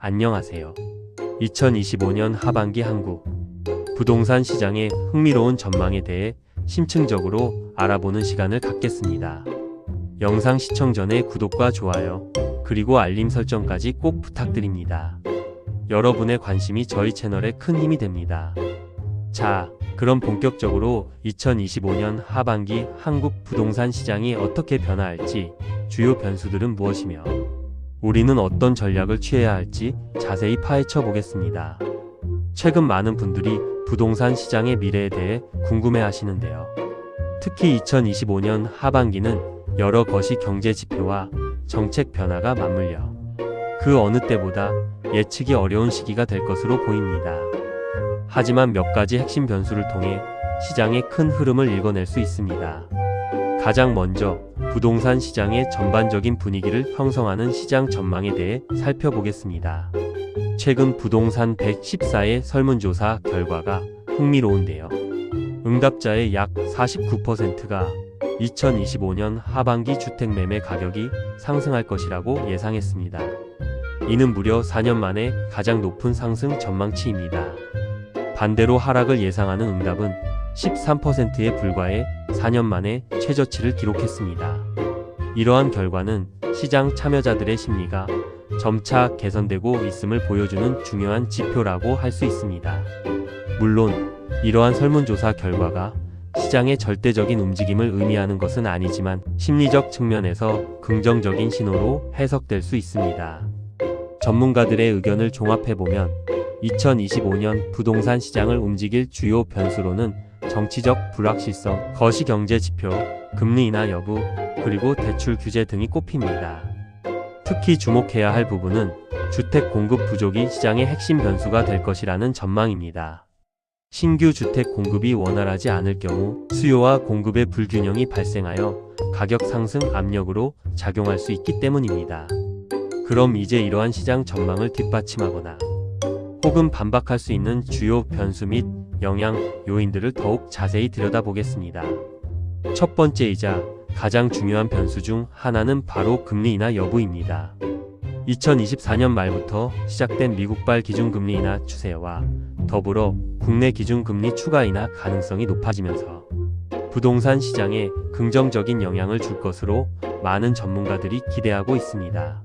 안녕하세요. 2025년 하반기 한국 부동산 시장의 흥미로운 전망에 대해 심층적으로 알아보는 시간을 갖겠습니다. 영상 시청 전에 구독과 좋아요, 그리고 알림 설정까지 꼭 부탁드립니다. 여러분의 관심이 저희 채널에 큰 힘이 됩니다. 자, 그럼 본격적으로 2025년 하반기 한국 부동산 시장이 어떻게 변화할지, 주요 변수들은 무엇이며 우리는 어떤 전략을 취해야 할지 자세히 파헤쳐 보겠습니다. 최근 많은 분들이 부동산 시장의 미래에 대해 궁금해 하시는데요. 특히 2025년 하반기는 여러 것이 경제 지표와 정책 변화가 맞물려 그 어느 때보다 예측이 어려운 시기가 될 것으로 보입니다. 하지만 몇 가지 핵심 변수를 통해 시장의 큰 흐름을 읽어낼 수 있습니다. 가장 먼저 부동산 시장의 전반적인 분위기를 형성하는 시장 전망에 대해 살펴보겠습니다. 최근 부동산 114의 설문조사 결과가 흥미로운데요. 응답자의 약 49%가 2025년 하반기 주택 매매 가격이 상승할 것이라고 예상했습니다. 이는 무려 4년 만에 가장 높은 상승 전망치입니다. 반대로 하락을 예상하는 응답은 13%에 불과해 4년 만에 최저치를 기록했습니다. 이러한 결과는 시장 참여자들의 심리가 점차 개선되고 있음을 보여주는 중요한 지표라고 할 수 있습니다. 물론 이러한 설문조사 결과가 시장의 절대적인 움직임을 의미하는 것은 아니지만 심리적 측면에서 긍정적인 신호로 해석될 수 있습니다. 전문가들의 의견을 종합해보면 2025년 부동산 시장을 움직일 주요 변수로는 정치적 불확실성, 거시경제 지표, 금리 인하 여부, 그리고 대출 규제 등이 꼽힙니다. 특히 주목해야 할 부분은 주택 공급 부족이 시장의 핵심 변수가 될 것이라는 전망입니다. 신규 주택 공급이 원활하지 않을 경우 수요와 공급의 불균형이 발생하여 가격 상승 압력으로 작용할 수 있기 때문입니다. 그럼 이제 이러한 시장 전망을 뒷받침하거나 혹은 반박할 수 있는 주요 변수 및 영향 요인들을 더욱 자세히 들여다보겠습니다. 첫 번째이자 가장 중요한 변수 중 하나는 바로 금리 인하 여부입니다. 2024년 말부터 시작된 미국발 기준금리 인하 추세와 더불어 국내 기준금리 추가 인하 가능성이 높아지면서 부동산 시장에 긍정적인 영향을 줄 것으로 많은 전문가들이 기대하고 있습니다.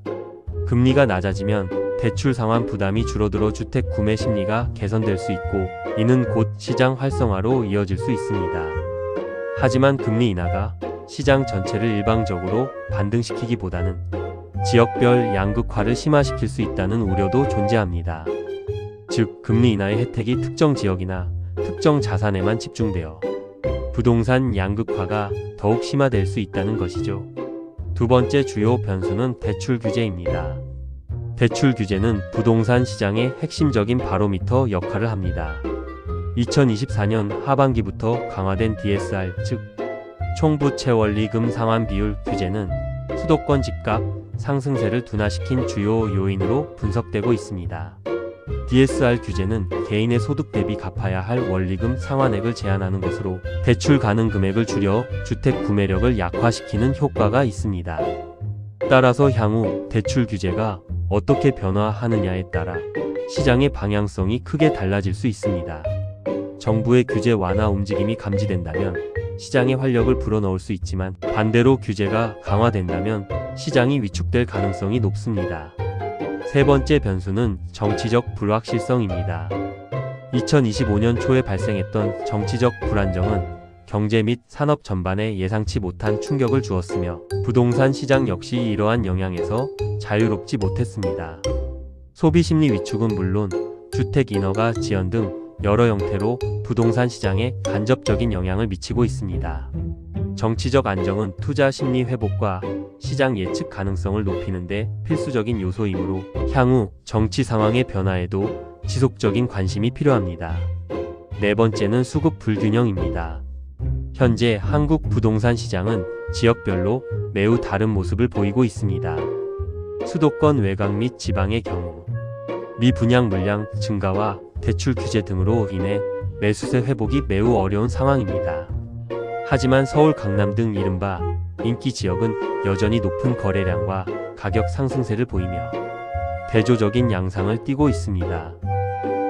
금리가 낮아지면 대출 상환 부담이 줄어들어 주택 구매 심리가 개선될 수 있고 이는 곧 시장 활성화로 이어질 수 있습니다. 하지만 금리 인하가 시장 전체를 일방적으로 반등시키기보다는 지역별 양극화를 심화시킬 수 있다는 우려도 존재합니다. 즉, 금리 인하의 혜택이 특정 지역이나 특정 자산에만 집중되어 부동산 양극화가 더욱 심화될 수 있다는 것이죠. 두 번째 주요 변수는 대출 규제입니다. 대출 규제는 부동산 시장의 핵심적인 바로미터 역할을 합니다. 2024년 하반기부터 강화된 DSR, 즉 총부채원리금 상환 비율 규제는 수도권 집값 상승세를 둔화시킨 주요 요인으로 분석되고 있습니다. DSR 규제는 개인의 소득 대비 갚아야 할 원리금 상환액을 제한하는 것으로 대출 가능 금액을 줄여 주택 구매력을 약화시키는 효과가 있습니다. 따라서 향후 대출 규제가 어떻게 변화하느냐에 따라 시장의 방향성이 크게 달라질 수 있습니다. 정부의 규제 완화 움직임이 감지된다면 시장의 활력을 불어넣을 수 있지만 반대로 규제가 강화된다면 시장이 위축될 가능성이 높습니다. 세 번째 변수는 정치적 불확실성입니다. 2025년 초에 발생했던 정치적 불안정은 경제 및 산업 전반에 예상치 못한 충격을 주었으며 부동산 시장 역시 이러한 영향에서 자유롭지 못했습니다. 소비 심리 위축은 물론 주택 인허가 지연 등 여러 형태로 부동산 시장에 간접적인 영향을 미치고 있습니다. 정치적 안정은 투자 심리 회복과 시장 예측 가능성을 높이는 데 필수적인 요소이므로 향후 정치 상황의 변화에도 지속적인 관심이 필요합니다. 네 번째는 수급 불균형입니다. 현재 한국 부동산 시장은 지역별로 매우 다른 모습을 보이고 있습니다. 수도권 외곽 및 지방의 경우 미분양 물량 증가와 대출 규제 등으로 인해 매수세 회복이 매우 어려운 상황입니다. 하지만 서울, 강남 등 이른바 인기 지역은 여전히 높은 거래량과 가격 상승세를 보이며 대조적인 양상을 띠고 있습니다.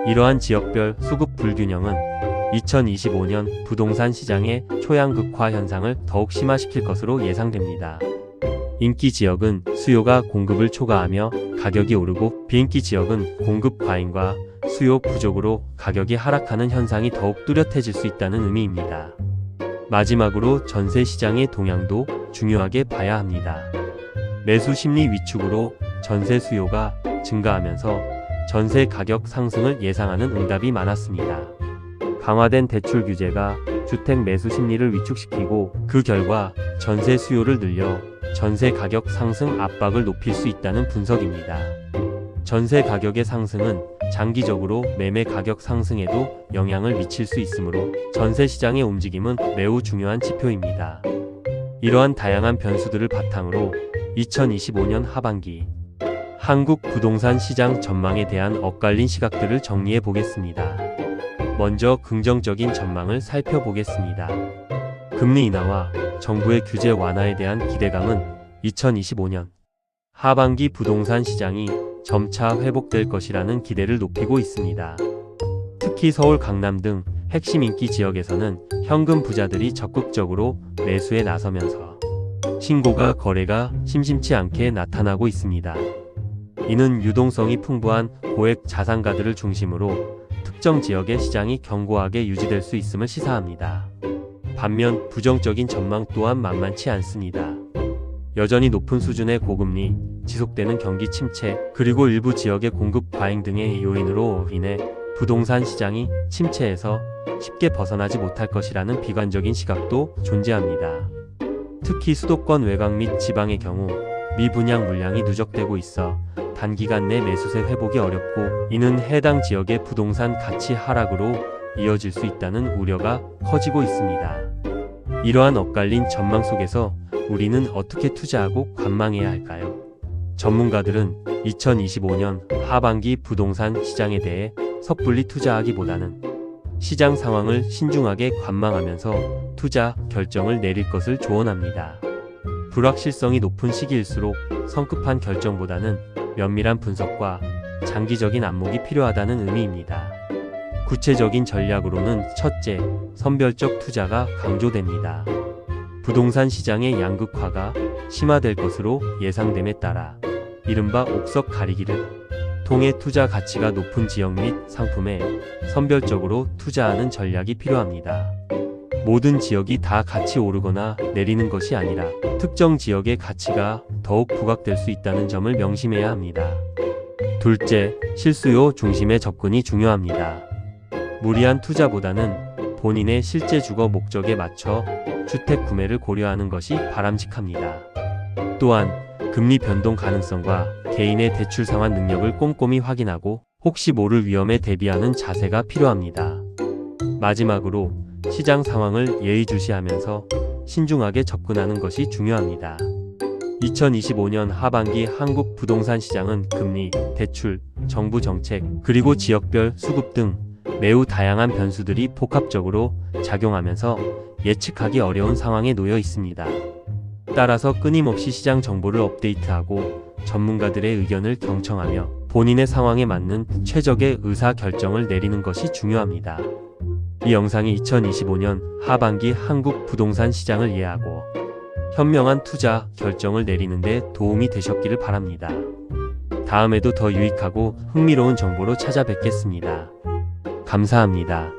이러한 지역별 수급 불균형은 2025년 부동산 시장의 초양극화 현상을 더욱 심화시킬 것으로 예상됩니다. 인기 지역은 수요가 공급을 초과하며 가격이 오르고, 비인기 지역은 공급 과잉과 수요 부족으로 가격이 하락하는 현상이 더욱 뚜렷해질 수 있다는 의미입니다. 마지막으로 전세 시장의 동향도 중요하게 봐야 합니다. 매수 심리 위축으로 전세 수요가 증가하면서 전세 가격 상승을 예상하는 응답이 많았습니다. 강화된 대출 규제가 주택 매수 심리를 위축시키고, 그 결과 전세 수요를 늘려 전세 가격 상승 압박을 높일 수 있다는 분석입니다. 전세 가격의 상승은 장기적으로 매매 가격 상승에도 영향을 미칠 수 있으므로 전세 시장의 움직임은 매우 중요한 지표입니다. 이러한 다양한 변수들을 바탕으로 2025년 하반기 한국 부동산 시장 전망에 대한 엇갈린 시각들을 정리해 보겠습니다. 먼저 긍정적인 전망을 살펴보겠습니다. 금리 인하와 정부의 규제 완화에 대한 기대감은 2025년 하반기 부동산 시장이 점차 회복될 것이라는 기대를 높이고 있습니다. 특히 서울, 강남 등 핵심 인기 지역에서는 현금 부자들이 적극적으로 매수에 나서면서 신고가 거래가 심심치 않게 나타나고 있습니다. 이는 유동성이 풍부한 고액 자산가들을 중심으로 특정 지역의 시장이 견고하게 유지될 수 있음을 시사합니다. 반면 부정적인 전망 또한 만만치 않습니다. 여전히 높은 수준의 고금리, 지속되는 경기 침체, 그리고 일부 지역의 공급 과잉 등의 요인으로 인해 부동산 시장이 침체에서 쉽게 벗어나지 못할 것이라는 비관적인 시각도 존재합니다. 특히 수도권 외곽 및 지방의 경우 미분양 물량이 누적되고 있어 단기간 내 매수세 회복이 어렵고, 이는 해당 지역의 부동산 가치 하락으로 이어질 수 있다는 우려가 커지고 있습니다. 이러한 엇갈린 전망 속에서 우리는 어떻게 투자하고 관망해야 할까요? 전문가들은 2025년 하반기 부동산 시장에 대해 섣불리 투자하기보다는 시장 상황을 신중하게 관망하면서 투자 결정을 내릴 것을 조언합니다. 불확실성이 높은 시기일수록 성급한 결정보다는 면밀한 분석과 장기적인 안목이 필요하다는 의미입니다. 구체적인 전략으로는 첫째, 선별적 투자가 강조됩니다. 부동산 시장의 양극화가 심화될 것으로 예상됨에 따라 이른바 옥석 가리기를 통해 투자 가치가 높은 지역 및 상품에 선별적으로 투자하는 전략이 필요합니다. 모든 지역이 다 같이 오르거나 내리는 것이 아니라 특정 지역의 가치가 더욱 부각될 수 있다는 점을 명심해야 합니다. 둘째, 실수요 중심의 접근이 중요합니다. 무리한 투자보다는 본인의 실제 주거 목적에 맞춰 주택 구매를 고려하는 것이 바람직합니다. 또한 금리 변동 가능성과 개인의 대출 상환 능력을 꼼꼼히 확인하고 혹시 모를 위험에 대비하는 자세가 필요합니다. 마지막으로 시장 상황을 예의주시하면서 신중하게 접근하는 것이 중요합니다. 2025년 하반기 한국 부동산 시장은 금리, 대출, 정부 정책, 그리고 지역별 수급 등 매우 다양한 변수들이 복합적으로 작용하면서 예측하기 어려운 상황에 놓여 있습니다. 따라서 끊임없이 시장 정보를 업데이트하고 전문가들의 의견을 경청하며 본인의 상황에 맞는 최적의 의사 결정을 내리는 것이 중요합니다. 이 영상이 2025년 하반기 한국 부동산 시장을 이해하고 현명한 투자 결정을 내리는 데 도움이 되셨기를 바랍니다. 다음에도 더 유익하고 흥미로운 정보로 찾아뵙겠습니다. 감사합니다.